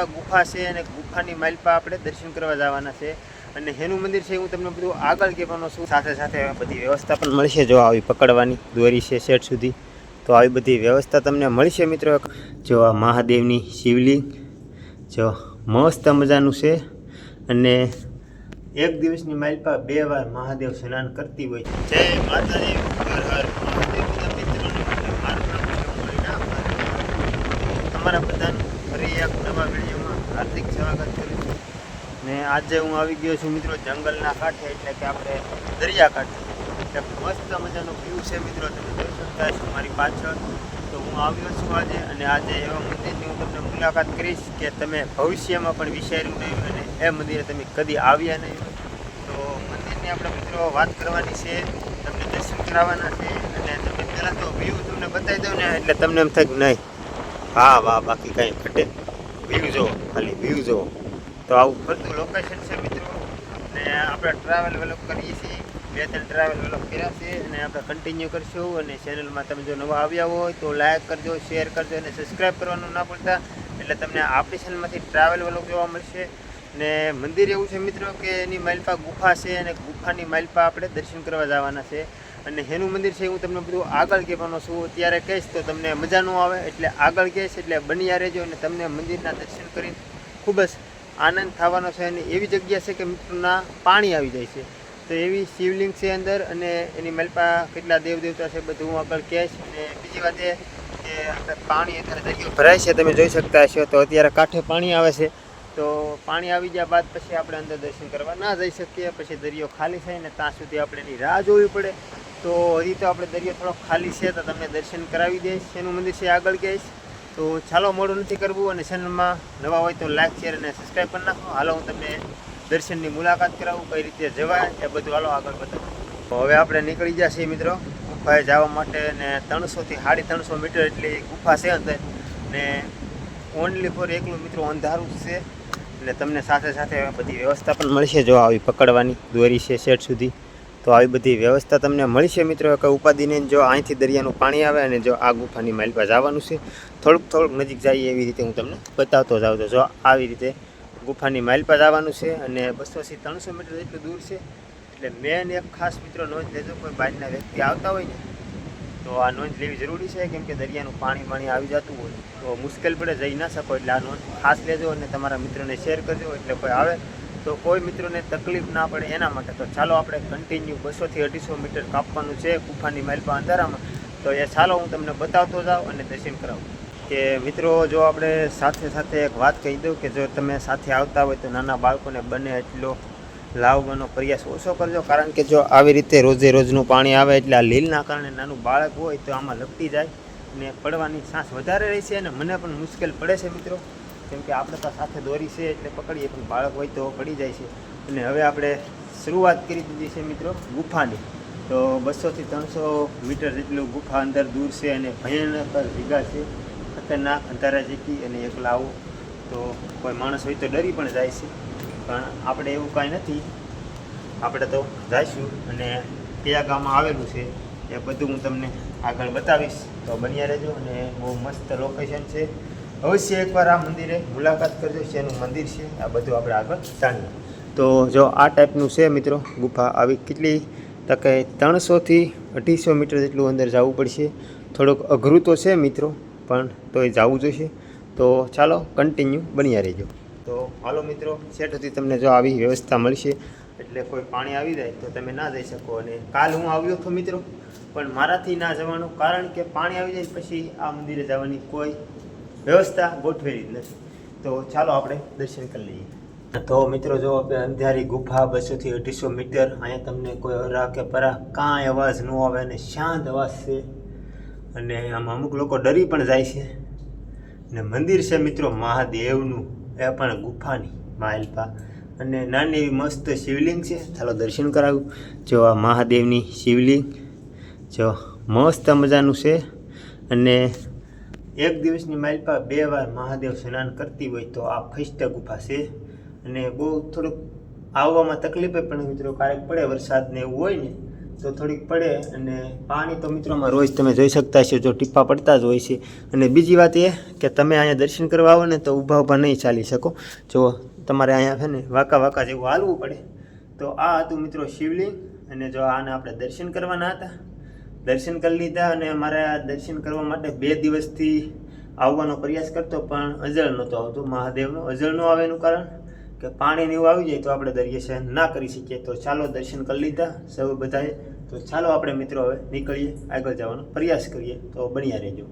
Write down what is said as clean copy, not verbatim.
માલપા ગુફા છે અને ગુફાની માલપા આપણે દર્શન કરવા જવાના છે અને એનું મંદિર છે હું તમને બધું આગળ કહેવાનો છું. સાથે સાથે બધી વ્યવસ્થા પણ મળશે. જો આવી પકડવાની દોરી છે સેટ સુધી, તો આવી બધી વ્યવસ્થા તમને મળશે મિત્રો. જો આ મહાદેવની શિવલિંગ જો મસ્ત મજાનું છે અને એક દિવસની માલપા 2 વાર મહાદેવ સ્નાન કરતી હોય. જય માતાજી, હર હર મહાદેવ. તમારા બધાનું ફરી એક નવા વિડીયોમાં હાર્દિક સ્વાગત કરું છું. ને આજે હું આવી ગયો છું મિત્રો જંગલના કાંઠે, એટલે કે આપણે દરિયાકાંઠે. એટલે મસ્ત મજાનો વ્યૂ છે મિત્રો, તમે જોઈ શકતા છો મારી પાછળ. તો હું આવ્યો છું આજે, અને આજે એવા મંદિરની હું તમને મુલાકાત કરીશ કે તમે ભવિષ્યમાં પણ વિચાર્યું નહીં અને એ મંદિરે તમે કદી આવ્યા નહીં. તો મંદિરની આપણે મિત્રો વાત કરવાની છે, તમને દર્શન કરાવવાના છે. અને તમે પહેલાં તો વ્યૂ તમને બતાવી દઉં ને એટલે તમને એમ થાય કે નહીં હા વાહ, બાકી કંઈ ઘટે. વ્યૂ જુઓ, ખાલી વ્યૂ જુઓ. તો આવું ફરતું લોકેશન છે મિત્રો. ને આપણે ટ્રાવેલ વેલોગ કરીએ છીએ, 2-3 ટ્રાવેલ વેલોગ કર્યા છે અને આપણે કન્ટિન્યુ કરશું. અને ચેનલમાં તમે જો નવા આવ્યા હોય તો લાઈક કરજો, શેર કરજો અને સબસ્ક્રાઈબ કરવાનું ના ભૂલતા, એટલે તમને આપણી ચેનલમાંથી ટ્રાવેલ વેલોગ જોવા મળશે. ને મંદિર એવું છે મિત્રો કે એની માલપા ગુફા છે અને ગુફાની માલપા આપણે દર્શન કરવા જવાના છે. અને એનું મંદિર છે હું તમને બધું આગળ કહેવાનો છું. અત્યારે કહીશ તો તમને મજા ન આવે, એટલે આગળ કહીશ એટલે બન્યા રહેજો અને તમને મંદિરના દર્શન કરીને ખૂબ જ આનંદ થવાનો છે. અને એવી જગ્યા છે કે મિત્રોના પાણી આવી જાય છે, તો એવી શિવલિંગ છે અંદર. અને એની માલપા કેટલા દેવ દેવતા છે બધું હું આગળ કહીશ. અને બીજી વાત એ કે આપણે પાણી અત્યારે દરિયો ભરાય છે, તમે જોઈ શકતા હશો. તો અત્યારે કાંઠે પાણી આવે છે, તો પાણી આવી ગયા બાદ પછી આપણે અંદર દર્શન કરવા ના જઈ શકીએ. પછી દરિયો ખાલી થાય ને ત્યાં સુધી આપણે એની રાહ જોવી પડે. તો હજી તો આપણે દરિયો થોડોક ખાલી છે તો તમને દર્શન કરાવી દઈશ. એનું મંદિર છે આગળ કહીશ. તો ચાલો મોડું નથી કરવું, અને ચેનલમાં નવા હોય તો લાઈક શેર અને સબસ્ક્રાઈબ કરી નાખો. હાલો હું તમને દર્શનની મુલાકાત કરાવું, કઈ રીતે જવાય એ બધું હાલો આગળ બતાવું. તો હવે આપણે નીકળી ગયા છીએ મિત્રો ગુફાએ જવા માટે. ને 300 થી 350 મીટર એટલી ગુફા છે અંદર. ને ઓનલી ફોર એકલું મિત્રો અંધારું છે. એટલે તમને સાથે સાથે બધી વ્યવસ્થા પણ મળશે. જો આવી પકડવાની દોરી છે સેટ સુધી, તો આવી બધી વ્યવસ્થા તમને મળશે મિત્રો. કે ઉપાધિને જો અહીંથી દરિયાનું પાણી આવે અને જો આ ગુફાની માલપા જવાનું છે, થોડુંક નજીક જઈએ એવી રીતે હું તમને બતાવતો જાઉં. તો જો આવી રીતે ગુફાની માલપા જવાનું છે અને 200 થી 300 મીટર જેટલું દૂર છે. એટલે મેન એક ખાસ મિત્રો નોંધ લેજો, કોઈ બહારના વ્યક્તિ આવતા હોય ને તો આ નોંધ લેવી જરૂરી છે. કેમ કે દરિયાનું પાણી આવી જતું હોય તો મુશ્કેલ પડે, જઈ ના શકો. એટલે આ નોંધ ખાસ લેજો અને તમારા મિત્રોને શેર કરજો, એટલે કોઈ આવે તો કોઈ મિત્રોને તકલીફ ના પડે એના માટે. તો ચાલો આપણે કન્ટિન્યુ 200 થી 250 મીટર કાપવાનું છે ગુફાની માલપા અંધારામાં. તો એ ચાલો હું તમને બતાવતો જાઉં અને દર્શન કરાવું. કે મિત્રો જો આપણે સાથે સાથે એક વાત કહી દઉં કે જો તમે સાથે આવતા હોય તો નાના બાળકોને બને એટલો લાવવાનો પ્રયાસ ઓછો કરજો. કારણ કે જો આવી રીતે રોજે રોજનું પાણી આવે એટલે આ લીલના કારણે નાનું બાળક હોય તો આમાં લપટી જાય ને પડવાની ચાન્સ વધારે રહે છે. અને મને પણ મુશ્કેલ પડે છે મિત્રો, કેમ કે આપણે તો સાથે દોરી છે એટલે પકડીએ, પણ બાળક હોય તો પડી જાય છે. અને હવે આપણે શરૂઆત કરી દીધી છે મિત્રો ગુફાની. તો 200 થી 300 મીટર જેટલું ગુફા અંદર દૂર છે અને ભયાનક જગ્યા છે, ખતરનાક અંધારા જેટલી. અને એકલા આવો તો કોઈ માણસ હોય તો ડરી પણ જાય છે, પણ આપણે એવું કાંઈ નથી. આપણે તો જઈશું અને કયા ગામમાં આવેલું છે એ બધું હું તમને આગળ બતાવીશ. તો બન્યા રહેજો. અને બહુ મસ્ત લોકેશન છે, અવશ્ય એકવાર આ મંદિરે મુલાકાત કરજો. શેનું મંદિર છે આ બધું આપણે આગળ જાણીએ. તો જો આ ટાઈપનું છે મિત્રો ગુફા. આવી કેટલી તકે 300 થી 250 મીટર જેટલું અંદર જવું પડશે. થોડુંક અઘરું તો છે મિત્રો, પણ તોય જવું જોઈશે. તો ચાલો કન્ટિન્યુ બન્યા રહેજો. તો હાલો મિત્રો, સેટ સુધી તમને જો આવી વ્યવસ્થા મળશે, એટલે કોઈ પાણી આવી જાય તો તમે ના જઈ શકો. અને કાલ હું આવ્યો હતો મિત્રો, પણ મારાથી ના જવાનું, કારણ કે પાણી આવી જાય પછી આ મંદિરે જવાની કોઈ વ્યવસ્થા ગોઠવેલી જ નથી. તો ચાલો આપણે દર્શન કરી લઈએ. તો મિત્રો જો આપણે અંધારી ગુફા 200 થી 250 મીટર, અહીંયા તમને કોઈ અરા કે પરા કાંઈ અવાજ ન આવે અને શાંત અવાજ છે. અને આમાં અમુક લોકો ડરી પણ જાય છે. અને મંદિર છે મિત્રો મહાદેવનું, એ પણ ગુફાની માલપા. અને નાની એવી મસ્ત શિવલિંગ છે, ચાલો દર્શન કરાવું. જો આ મહાદેવની શિવલિંગ જો મસ્ત મજાનું છે. અને એક દિવસની માલપા 2 વાર મહાદેવ સ્નાન કરતી હોય તો આ ફર્સ્ટ ગુફા છે. અને બહુ થોડુંક આવવામાં તકલીફ પણ મિત્રો ક્યારેક પડે, વરસાદ ને એવું હોય ને તો થોડીક પડે, અને પાણી તો મિત્રોમાં રોજ તમે જોઈ શકતા હશો, જો ટીપા પડતા જ હોય છે. અને બીજી વાત એ કે તમે અહીંયા દર્શન કરવા આવો ને તો ઊભા ઊભા નહીં ચાલી શકો, જો તમારે અહીંયા છે ને વાંકા વાંકા જેવું હાલવું પડે. તો આ હતું મિત્રો શિવલિંગ, અને જો આને આપણે દર્શન કરવાના હતા, દર્શન કરી લીધા. અને અમારે આ દર્શન કરવા માટે 2 દિવસથી આવવાનો પ્રયાસ કરતો, પણ અજળ નહોતો આવતો મહાદેવનો. અજળ ન આવે એનું કારણ કે પાણી ને એવું આવી જાય તો આપણે દરિયા સ્નાન ના કરી શકીએ. તો ચાલો દર્શન કરી લીધા સૌ બધાએ. તો ચાલો આપણે મિત્રો હવે નીકળીએ, આગળ જવાનો પ્રયાસ કરીએ, તો બન્યા રહેજો.